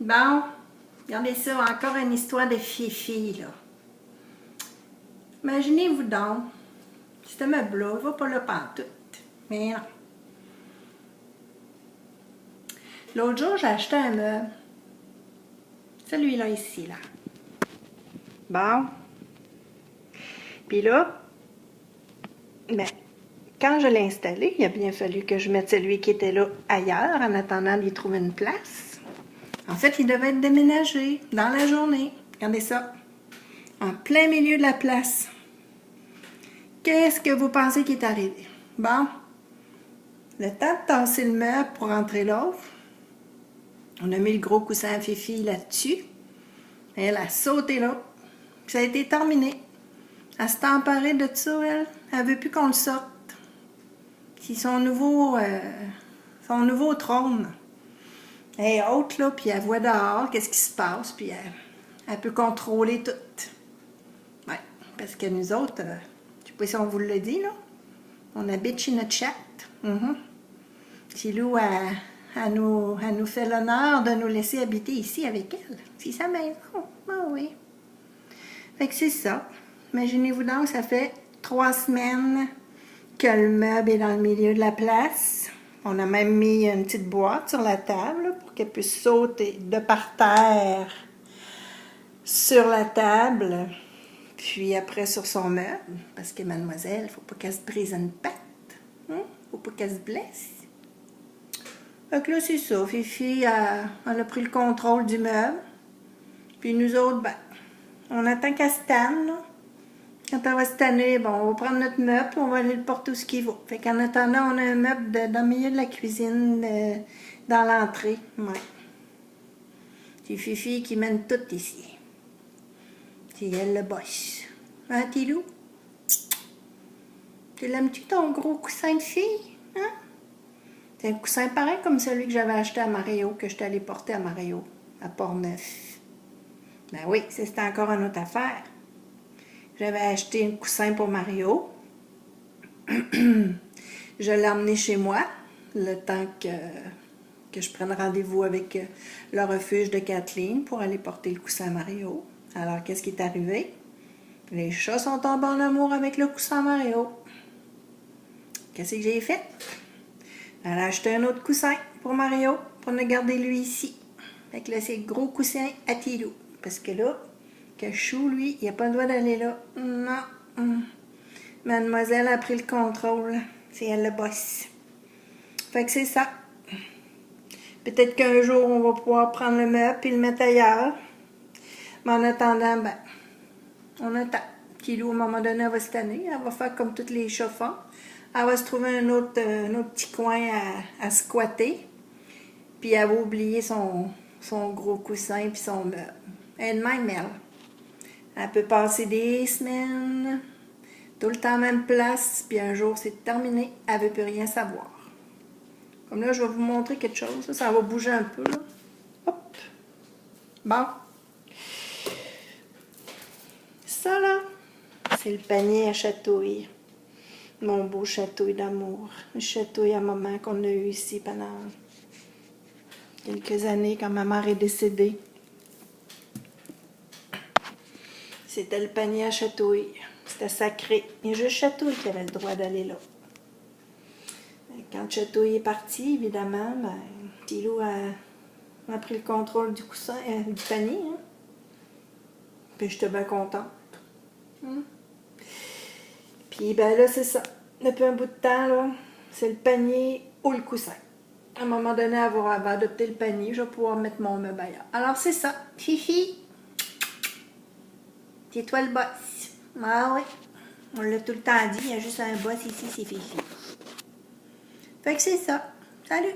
Bon, regardez ça, encore une histoire de Fifi, là. Imaginez-vous donc, ce meuble-là, il va pas là pantoute. Mais non. L'autre jour, j'ai acheté un meuble. Celui-là ici, là. Bon. Puis là, ben, quand je l'ai installé, il a bien fallu que je mette celui qui était là ailleurs en attendant d'y trouver une place. En fait, il devait être déménagé dans la journée. Regardez ça. En plein milieu de la place. Qu'est-ce que vous pensez qui est arrivé? Bon, le temps de tasser le meuble pour rentrer l'autre. On a mis le gros coussin à Fifi là-dessus. Elle a sauté là. Ça a été terminé. Elle s'est emparée de ça, elle. Elle veut plus qu'on le sorte. C'est son nouveau trône. Elle est haute, là, puis elle voit dehors qu'est-ce qui se passe, puis elle peut contrôler tout. Ouais, parce que nous autres, je sais pas si on vous le dit, là, on habite chez notre chatte. Tilou, elle nous fait l'honneur de nous laisser habiter ici avec elle. C'est sa maison. Ah oui. Fait que c'est ça. Imaginez-vous donc, ça fait 3 semaines que le meuble est dans le milieu de la place. On a même mis une petite boîte sur la table pour qu'elle puisse sauter de par terre sur la table, puis après sur son meuble, parce que mademoiselle, faut pas qu'elle se brise une patte. Faut pas qu'elle se blesse. Fait que là, c'est ça. Fifi, elle a pris le contrôle du meuble. Puis nous autres, ben, on attend qu'elle se tanne, là. Quand elle va se tanner, bon, on va prendre notre meuble et on va aller le porter où ce qu'il va. Fait qu'en attendant, on a un meuble dans le milieu de la cuisine, dans l'entrée. Ouais. C'est Fifi qui mène tout ici. C'est elle le boss. Hein, Tilou? Tu l'aimes-tu ton gros coussin de fille? Hein? C'est un coussin pareil comme celui que j'avais acheté à Mario, que je suis allée porter à Mario, à Port-Neuf. Ben oui, c'était encore une autre affaire. J'avais acheté un coussin pour Mario. Je l'ai emmené chez moi, le temps que je prenne rendez-vous avec le refuge de Kathleen pour aller porter le coussin à Mario. Alors, qu'est-ce qui est arrivé? Les chats sont tombés en amour avec le coussin à Mario. Qu'est-ce que j'ai fait? Elle a acheté un autre coussin pour Mario, pour ne garder lui ici. Fait que là, c'est le gros coussin à Tilou. Parce que là, Chou, lui, il n'a pas le droit d'aller là. Non. Mademoiselle a pris le contrôle. C'est elle le boss. Fait que c'est ça. Peut-être qu'un jour, on va pouvoir prendre le meuble et le mettre ailleurs. Mais en attendant, ben, on attend. Tilou, à un moment donné, elle va se tanner. Elle va faire comme tous les chats font. Elle va se trouver un autre petit coin à squatter. Puis elle va oublier son gros coussin puis son meuble. Elle-même, elle. Elle peut passer des semaines, tout le temps même place, puis un jour c'est terminé, elle ne veut plus rien savoir. Comme là, je vais vous montrer quelque chose. Ça va bouger un peu, là. Hop! Bon. Ça, là, c'est le panier à chatouille. Mon beau chatouille d'amour. Le chatouille à maman qu'on a eu ici pendant quelques années quand ma mère est décédée. C'était le panier à chatouille. C'était sacré. Il y a juste Chatouille qui avait le droit d'aller là. Quand Chatouille est parti, évidemment, ben, Tilou a pris le contrôle du coussin, du panier. Hein? Puis j'étais bien contente. Puis ben là, c'est ça. Depuis un bout de temps, là, c'est le panier ou le coussin. À un moment donné, elle va adopter le panier. Je vais pouvoir mettre mon meuble ailleurs. Alors, c'est ça. Fifi! C'est toi le boss. Ah oui. On l'a tout le temps dit, il y a juste un boss ici, c'est Fifi. Fait que c'est ça. Salut!